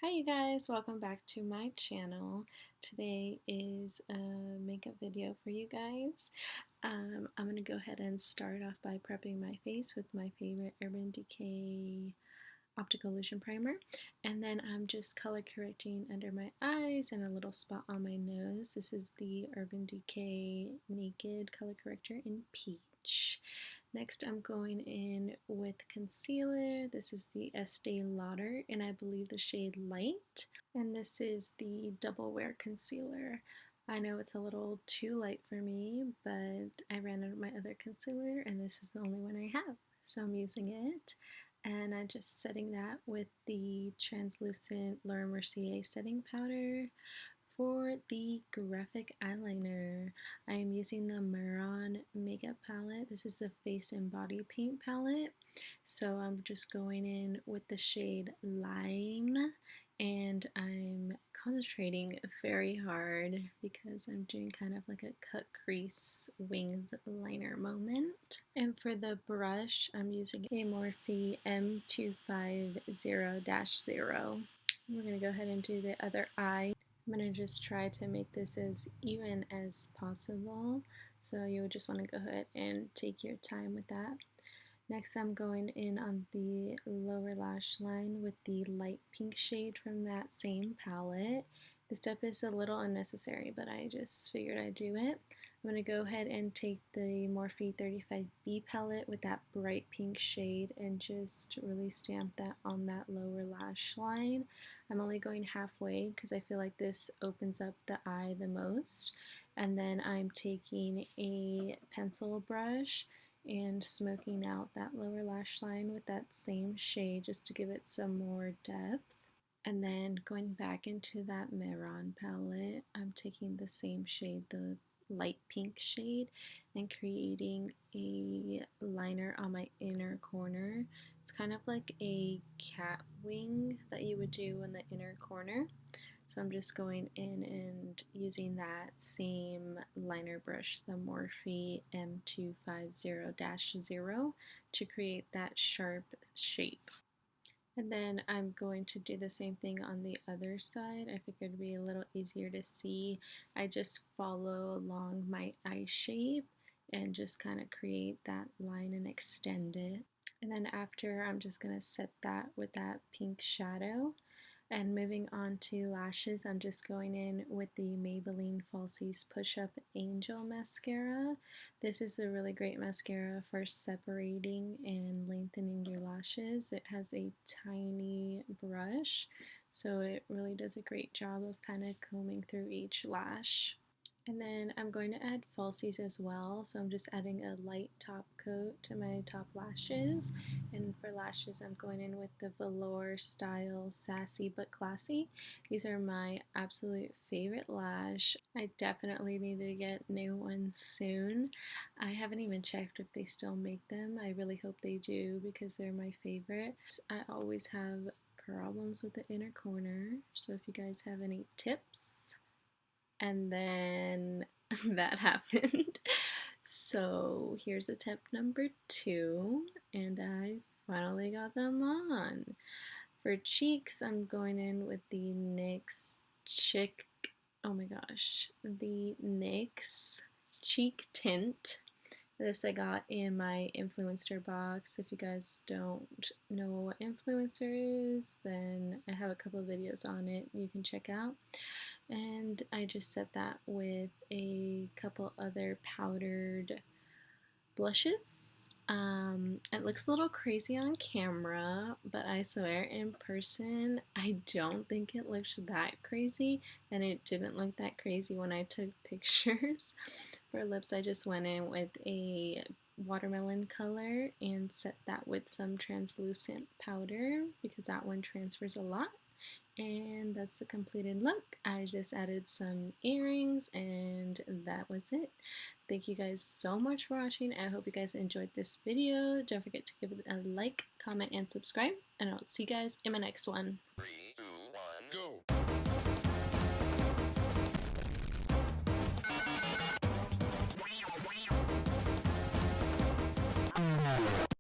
Hi you guys, welcome back to my channel. Today is a makeup video for you guys. I'm going to go ahead and start off by prepping my face with my favorite Urban Decay Optical Illusion Primer. And then I'm just color correcting under my eyes and a little spot on my nose. This is the Urban Decay Naked Color Corrector in Peach. Next, I'm going in with concealer. This is the Estee Lauder, and I believe the shade Light. And this is the Double Wear Concealer. I know it's a little too light for me, but I ran out of my other concealer, and this is the only one I have. So I'm using it. And I'm just setting that with the translucent Laura Mercier setting powder. For the graphic eyeliner, I am using the Maron makeup palette. This is the Face and Body Paint palette. So I'm just going in with the shade Lime, and I'm concentrating very hard because I'm doing kind of like a cut crease winged liner moment. And for the brush, I'm using a Morphe M250-0. We're going to go ahead and do the other eye. I'm going to just try to make this as even as possible, so you would just want to go ahead and take your time with that. Next, I'm going in on the lower lash line with the light pink shade from that same palette. This step is a little unnecessary, but I just figured I'd do it. I'm going to go ahead and take the Morphe 35B palette with that bright pink shade and just really stamp that on that lower lash line. I'm only going halfway because I feel like this opens up the eye the most. And then I'm taking a pencil brush and smoking out that lower lash line with that same shade just to give it some more depth. And then going back into that Maron palette, I'm taking the same shade, the light pink shade, and creating a liner on my inner corner. It's kind of like a cat wing that you would do in the inner corner. So I'm just going in and using that same liner brush, the Morphe M250-0, to create that sharp shape. And then I'm going to do the same thing on the other side. I figured it'd be a little easier to see. I just follow along my eye shape and just kind of create that line and extend it. And then after, I'm just going to set that with that pink shadow. And moving on to lashes, I'm just going in with the Maybelline Falsies Push Up Angel Mascara. This is a really great mascara for separating and lengthening your lashes. It has a tiny brush, so it really does a great job of kind of combing through each lash. And then I'm going to add falsies as well, so I'm just adding a light top coat to my top lashes. And for lashes, I'm going in with the Velour Style Sassy But Classy. These are my absolute favorite lash. I definitely need to get new ones soon. I haven't even checked if they still make them. I really hope they do because they're my favorite. I always have problems with the inner corner, so if you guys have any tips, and then that happened. So here's a tip number 2, and I finally got them on. For cheeks, I'm going in with the the NYX Cheek Tint. This I got in my influencer box. If you guys don't know what influencer is, then I have a couple of videos on it you can check out. And I just set that with a couple other powdered blushes. It looks a little crazy on camera, but I swear in person, I don't think it looks that crazy, and it didn't look that crazy when I took pictures. For lips, I just went in with a watermelon color and set that with some translucent powder because that one transfers a lot. And that's the completed look. I just added some earrings and that was it. Thank you guys so much for watching. I hope you guys enjoyed this video. Don't forget to give it a like, comment, and subscribe. And I'll see you guys in my next one. 3, 2, 1, go!